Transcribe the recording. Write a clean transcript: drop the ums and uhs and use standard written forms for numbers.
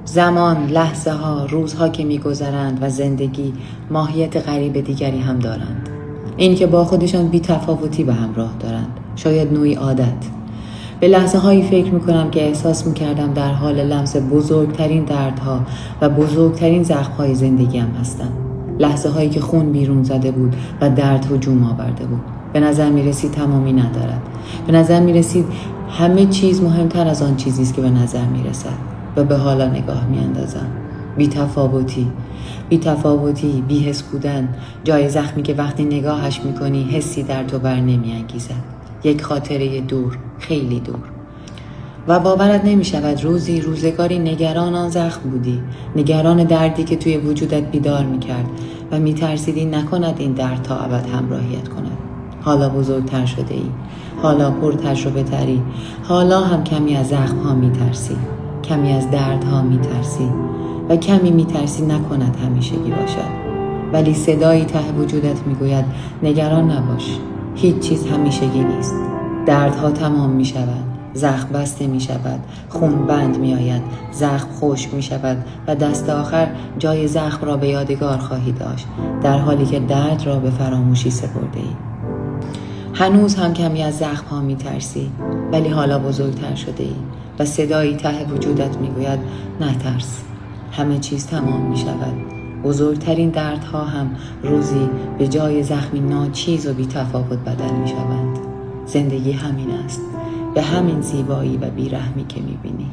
زمان، لحظه ها، روزها که می‌گذرند و زندگی ماهیت غریب دیگری هم دارند. این که با خودشان بی تفاوتی به همراه دارند. شاید نوعی عادت. به لحظه هایی فکر می‌کنم که احساس می‌کردم در حال لمس بزرگترین دردها و بزرگترین زخم‌های زندگیم هستم. لحظه هایی که خون بیرون زده بود و درد هجوم آورده بود. به نظر می‌رسید تمامی ندارد. به نظر می‌رسید همه چیز مهمتر از آن چیزی است که به نظر می‌رسد. و به حالا نگاه می‌اندازم. بی تفاوتی، بی حس بودن، جای زخمی که وقتی نگاهش می‌کنی حسی در تو بر نمی‌انگیزد. یک خاطره دور، خیلی دور. و باورت نمی‌شود روزگاری نگران آن زخم بودی، نگران دردی که توی وجودت بیدار می‌کرد و می‌ترسیدی نکند این درد تا ابد همراهیت کند. حالا بزرگتر شده ای، حالا پر تجربه تری، حالا هم کمی از زخم‌ها می‌ترسی، کمی از دردها می‌ترسی و کمی می‌ترسی نکند همیشگی باشد. ولی صدایی ته وجودت می‌گوید نگران نباش، هیچ چیز همیشگی نیست. دردها تمام می‌شود، زخم بسته می‌شود، خون بند می‌آید، زخم خشک می‌شود و دست آخر جای زخم را به یادگار خواهی داشت، در حالی که درد را به فراموشی سپرده‌ای. هنوز هم کمی از زخم‌ها می‌ترسی، ولی حالا بزرگتر شده‌ای و صدایی ته وجودت می‌گوید نترس، همه چیز تمام می‌شود. بزرگترین دردها هم روزی به جای زخمی ناچیز و بی‌تفاوت بدل می‌شوند. زندگی همین است، به همین زیبایی و بیرحمی که می‌بینی.